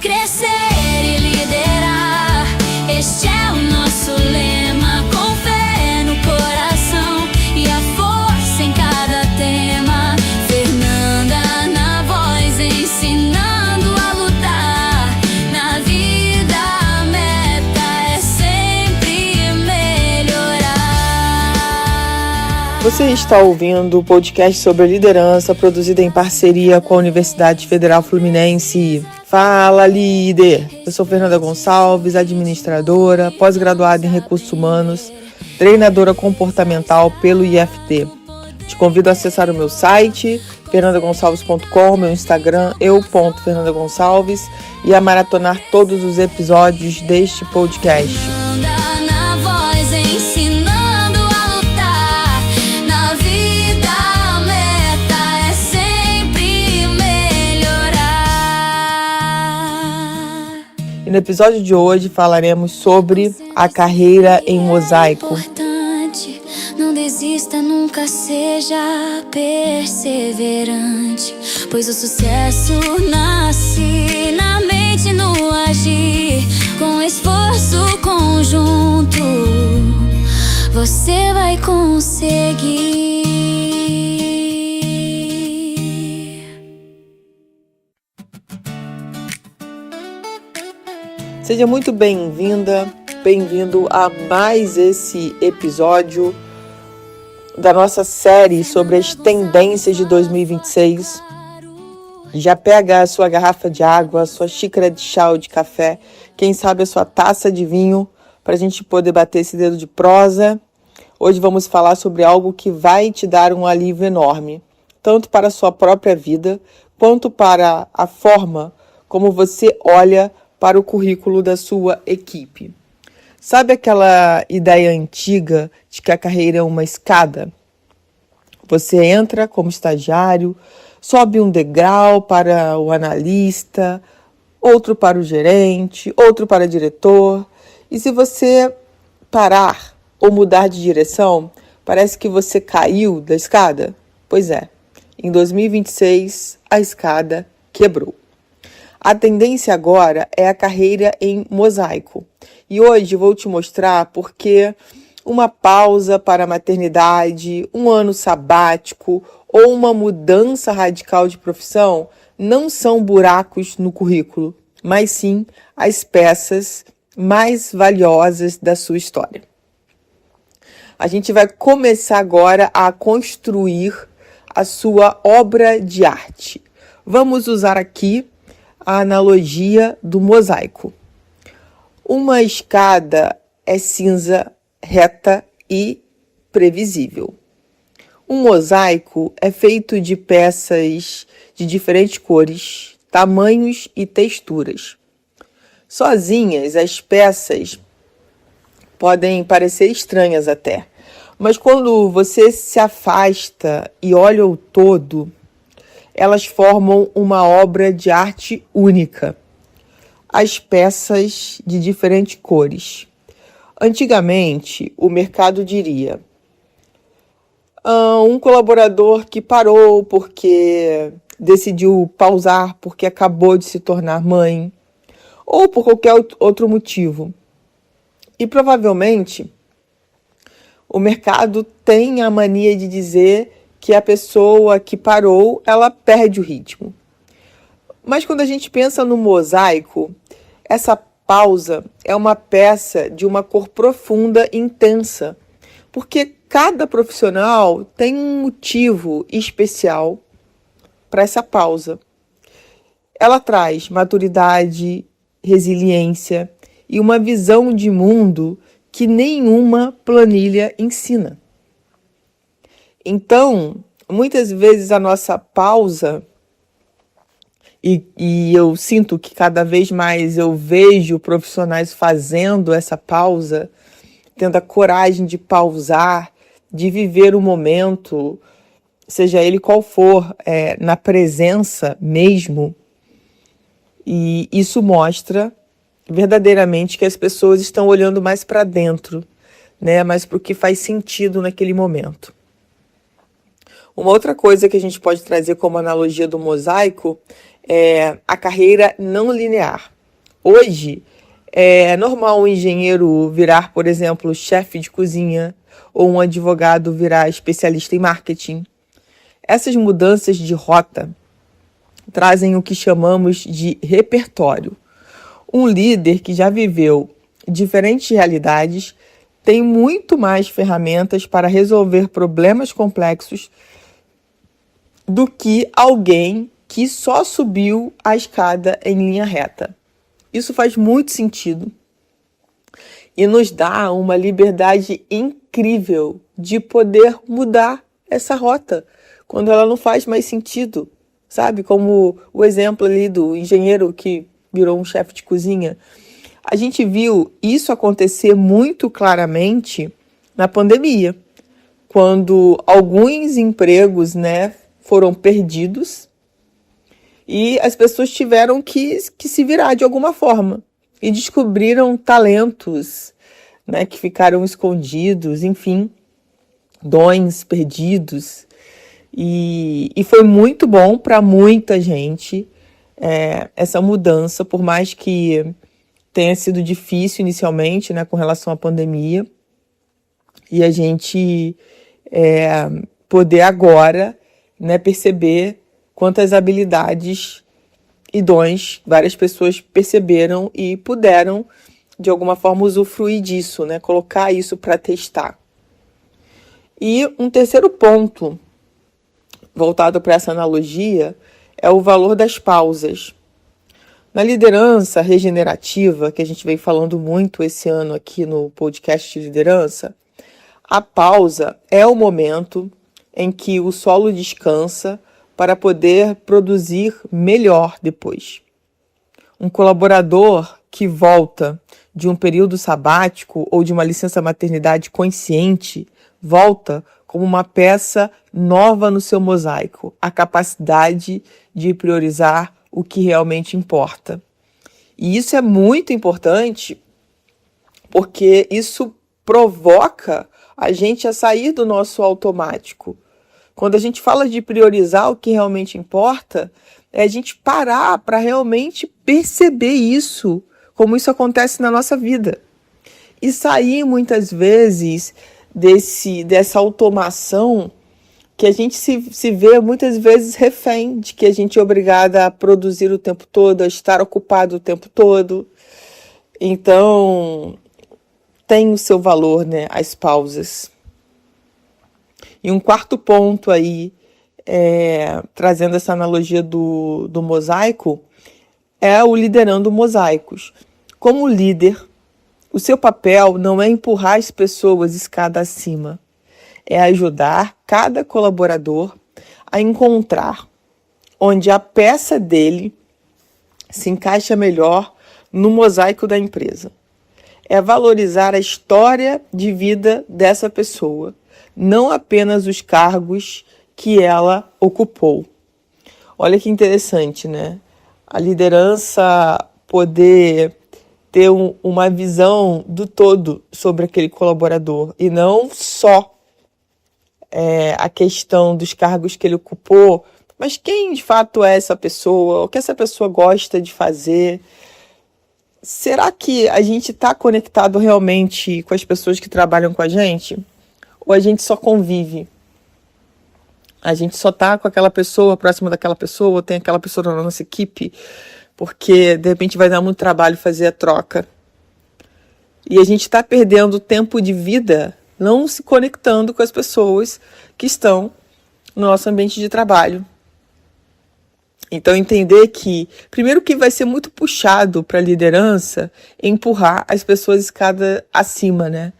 Crescer e liderar, este é o nosso lema. Com fé no coração e a força em cada tema. Fernanda na voz, ensinando a lutar. Na vida a meta é sempre melhorar. Você está ouvindo o podcast sobre liderança, produzido em parceria com a Universidade Federal Fluminense. Fala, líder! Eu sou Fernanda Gonçalves, administradora, pós-graduada em Recursos Humanos, treinadora comportamental pelo IFT. Te convido a acessar o meu site, fernandagonçalves.com, meu Instagram, eu.fernandagonçalves, e a maratonar todos os episódios deste podcast. No episódio de hoje falaremos sobre a carreira em mosaico. Não desista, nunca seja perseverante, pois o sucesso nasce na mente, no agir. Com esforço conjunto, você vai conseguir. Seja muito bem-vinda, bem-vindo a mais esse episódio da nossa série sobre as tendências de 2026. Já pega a sua garrafa de água, a sua xícara de chá ou de café, quem sabe a sua taça de vinho, para a gente poder bater esse dedo de prosa. Hoje vamos falar sobre algo que vai te dar um alívio enorme, tanto para a sua própria vida, quanto para a forma como você olha para o currículo da sua equipe. Sabe aquela ideia antiga de que a carreira é uma escada? Você entra como estagiário, sobe um degrau para o analista, outro para o gerente, outro para o diretor, e se você parar ou mudar de direção, parece que você caiu da escada? Pois é, em 2026 a escada quebrou. A tendência agora é a carreira em mosaico. E hoje vou te mostrar porque uma pausa para a maternidade, um ano sabático ou uma mudança radical de profissão não são buracos no currículo, mas sim as peças mais valiosas da sua história. A gente vai começar agora a construir a sua obra de arte. Vamos usar aqui a analogia do mosaico. Uma escada é cinza, reta e previsível. Um mosaico é feito de peças de diferentes cores, tamanhos e texturas. Sozinhas, as peças podem parecer estranhas até, mas quando você se afasta e olha o todo, elas formam uma obra de arte única. As peças de diferentes cores. Antigamente, o mercado diria: um colaborador que parou porque decidiu pausar porque acabou de se tornar mãe, ou por qualquer outro motivo. E provavelmente, o mercado tem a mania de dizer que a pessoa que parou, ela perde o ritmo. Mas quando a gente pensa no mosaico, essa pausa é uma peça de uma cor profunda e intensa, porque cada profissional tem um motivo especial para essa pausa. Ela traz maturidade, resiliência e uma visão de mundo que nenhuma planilha ensina. Então, muitas vezes a nossa pausa, e eu sinto que cada vez mais eu vejo profissionais fazendo essa pausa, tendo a coragem de pausar, de viver o momento, seja ele qual for, na presença mesmo. E isso mostra verdadeiramente que as pessoas estão olhando mais para dentro, né? Mais para o que faz sentido naquele momento. Uma outra coisa que a gente pode trazer como analogia do mosaico a carreira não linear. Hoje, é normal um engenheiro virar, por exemplo, chefe de cozinha, ou um advogado virar especialista em marketing. Essas mudanças de rota trazem o que chamamos de repertório. Um líder que já viveu diferentes realidades tem muito mais ferramentas para resolver problemas complexos do que alguém que só subiu a escada em linha reta. Isso faz muito sentido e nos dá uma liberdade incrível de poder mudar essa rota quando ela não faz mais sentido, sabe? Como o exemplo ali do engenheiro que virou um chefe de cozinha. A gente viu isso acontecer muito claramente na pandemia, quando alguns empregos, foram perdidos e as pessoas tiveram que se virar de alguma forma e descobriram talentos, que ficaram escondidos, enfim, dons perdidos. E foi muito bom para muita gente essa mudança, por mais que tenha sido difícil inicialmente, com relação à pandemia. E a gente poder agora, perceber quantas habilidades e dons várias pessoas perceberam e puderam, de alguma forma, usufruir disso, colocar isso para testar. E um terceiro ponto, voltado para essa analogia, é o valor das pausas. Na liderança regenerativa, que a gente vem falando muito esse ano aqui no podcast de liderança, a pausa é o momento em que o solo descansa para poder produzir melhor depois. Um colaborador que volta de um período sabático ou de uma licença maternidade consciente, volta como uma peça nova no seu mosaico, a capacidade de priorizar o que realmente importa. E isso é muito importante porque isso provoca a gente a sair do nosso automático. Quando a gente fala de priorizar o que realmente importa, é a gente parar para realmente perceber isso, como isso acontece na nossa vida. E sair muitas vezes dessa automação que a gente se vê muitas vezes refém, de que a gente é obrigada a produzir o tempo todo, a estar ocupado o tempo todo. Então, tem o seu valor, as pausas. E um quarto ponto aí, trazendo essa analogia do mosaico, é o liderando mosaicos. Como líder, o seu papel não é empurrar as pessoas escada acima, é ajudar cada colaborador a encontrar onde a peça dele se encaixa melhor no mosaico da empresa. É valorizar a história de vida dessa pessoa, não apenas os cargos que ela ocupou. Olha que interessante, A liderança poder ter uma visão do todo sobre aquele colaborador e não só a questão dos cargos que ele ocupou, mas quem de fato é essa pessoa, o que essa pessoa gosta de fazer. Será que a gente está conectado realmente com as pessoas que trabalham com a gente? Ou a gente só convive? A gente só está com aquela pessoa, próxima daquela pessoa, ou tem aquela pessoa na nossa equipe, porque de repente vai dar muito trabalho fazer a troca. E a gente está perdendo tempo de vida não se conectando com as pessoas que estão no nosso ambiente de trabalho. Então, entender que, primeiro que vai ser muito puxado para a liderança empurrar as pessoas escada acima,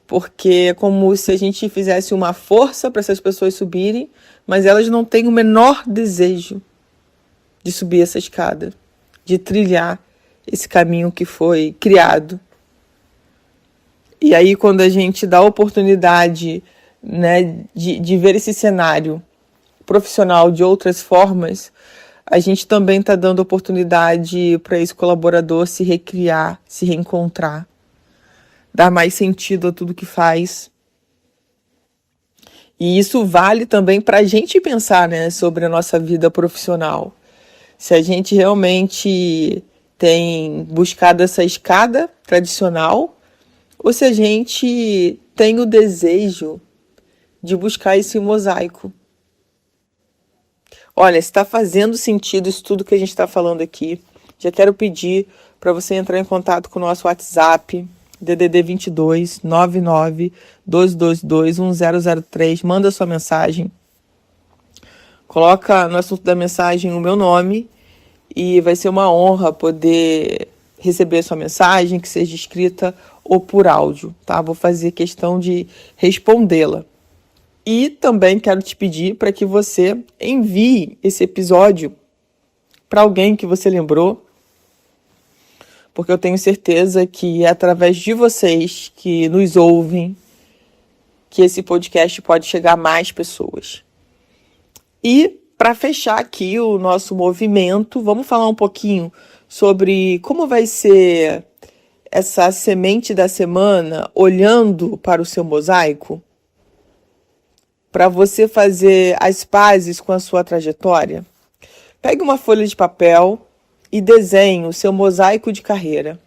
Porque é como se a gente fizesse uma força para essas pessoas subirem, mas elas não têm o menor desejo de subir essa escada, de trilhar esse caminho que foi criado. E aí, quando a gente dá a oportunidade, de ver esse cenário profissional de outras formas, a gente também está dando oportunidade para esse colaborador se recriar, se reencontrar, dar mais sentido a tudo que faz. E isso vale também para a gente pensar, sobre a nossa vida profissional. Se a gente realmente tem buscado essa escada tradicional ou se a gente tem o desejo de buscar esse mosaico. Olha, se está fazendo sentido isso tudo que a gente está falando aqui, já quero pedir para você entrar em contato com o nosso WhatsApp, DDD 22 99 222 1003. Manda sua mensagem. Coloca no assunto da mensagem o meu nome e vai ser uma honra poder receber sua mensagem, que seja escrita ou por áudio, tá? Vou fazer questão de respondê-la. E também quero te pedir para que você envie esse episódio para alguém que você lembrou, porque eu tenho certeza que é através de vocês que nos ouvem que esse podcast pode chegar a mais pessoas. E para fechar aqui o nosso movimento, vamos falar um pouquinho sobre como vai ser essa semente da semana olhando para o seu mosaico, para você fazer as pazes com a sua trajetória. Pegue uma folha de papel e desenhe o seu mosaico de carreira.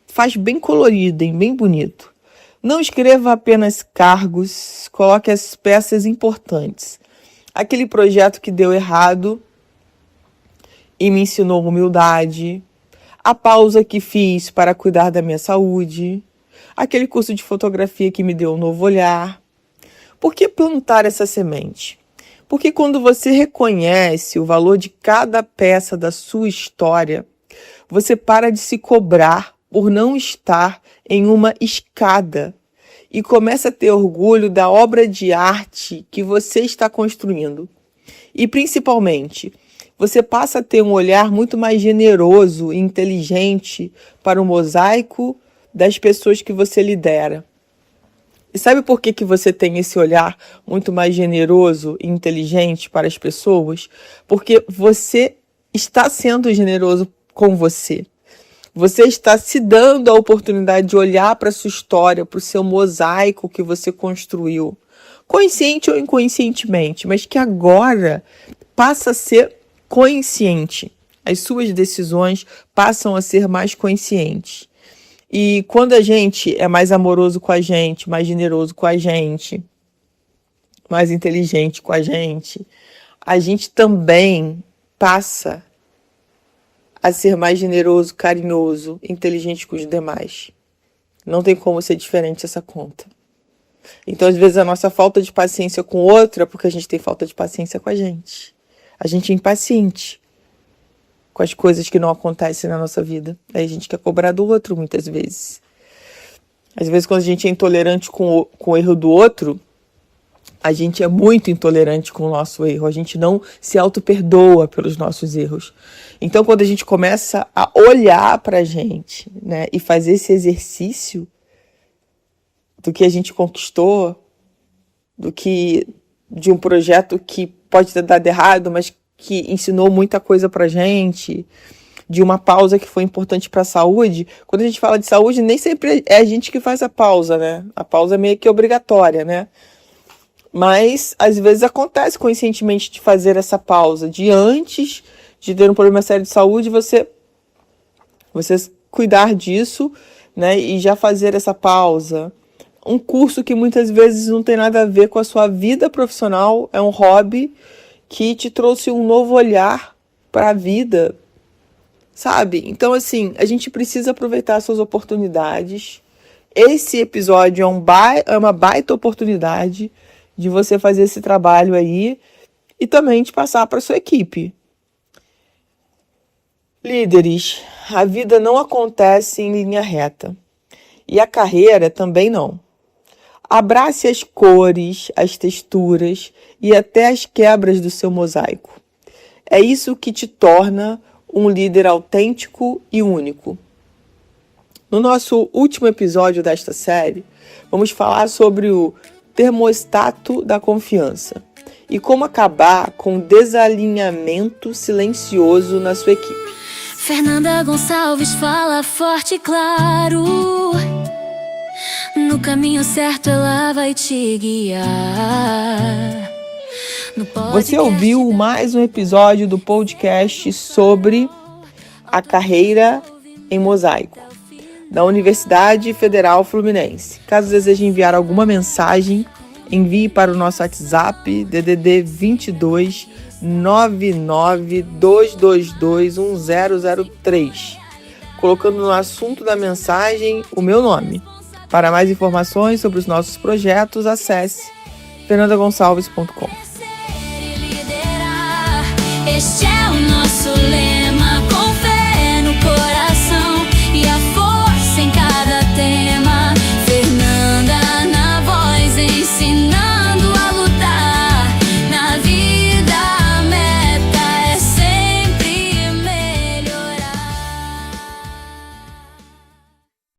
Faz bem colorido, hein? Bem bonito. Não escreva apenas cargos, coloque as peças importantes. Aquele projeto que deu errado e me ensinou humildade. A pausa que fiz para cuidar da minha saúde. Aquele curso de fotografia que me deu um novo olhar. Por que plantar essa semente? Porque quando você reconhece o valor de cada peça da sua história, você para de se cobrar por não estar em uma escada e começa a ter orgulho da obra de arte que você está construindo. E principalmente, você passa a ter um olhar muito mais generoso e inteligente para o mosaico das pessoas que você lidera. E sabe por que você tem esse olhar muito mais generoso e inteligente para as pessoas? Porque você está sendo generoso com você. Você está se dando a oportunidade de olhar para a sua história, para o seu mosaico que você construiu. Consciente ou inconscientemente, mas que agora passa a ser consciente. As suas decisões passam a ser mais conscientes. E quando a gente é mais amoroso com a gente, mais generoso com a gente, mais inteligente com a gente também passa a ser mais generoso, carinhoso, inteligente com os demais. Não tem como ser diferente essa conta. Então, às vezes, a nossa falta de paciência com o outro é porque a gente tem falta de paciência com a gente. A gente é impaciente com as coisas que não acontecem na nossa vida. Aí a gente quer cobrar do outro muitas vezes. Às vezes, quando a gente é intolerante com o erro do outro, a gente é muito intolerante com o nosso erro. A gente não se auto-perdoa pelos nossos erros. Então, quando a gente começa a olhar para a gente, né, e fazer esse exercício do que a gente conquistou, de um projeto que pode ter dado errado, mas que ensinou muita coisa pra gente, de uma pausa que foi importante para a saúde. Quando a gente fala de saúde, nem sempre é a gente que faz a pausa, né? A pausa é meio que obrigatória, né? Mas, às vezes, acontece conscientemente de fazer essa pausa, de antes de ter um problema sério de saúde, você cuidar disso, né? E já fazer essa pausa. Um curso que muitas vezes não tem nada a ver com a sua vida profissional, é um hobby que te trouxe um novo olhar para a vida, sabe? Então, assim, a gente precisa aproveitar suas oportunidades. Esse episódio é uma baita oportunidade de você fazer esse trabalho aí e também de passar para sua equipe. Líderes, a vida não acontece em linha reta. E a carreira também não. Abrace as cores, as texturas e até as quebras do seu mosaico. É isso que te torna um líder autêntico e único. No nosso último episódio desta série, vamos falar sobre o termostato da confiança e como acabar com o desalinhamento silencioso na sua equipe. Fernanda Gonçalves fala forte e claro. No caminho certo ela vai te guiar. Você ouviu mais um episódio do podcast sobre a carreira em mosaico da Universidade Federal Fluminense. Caso deseje enviar alguma mensagem, envie para o nosso WhatsApp DDD 22 99 222 1003, colocando no assunto da mensagem o meu nome. Para mais informações sobre os nossos projetos, acesse fernandagonçalves.com. Este é o nosso lema.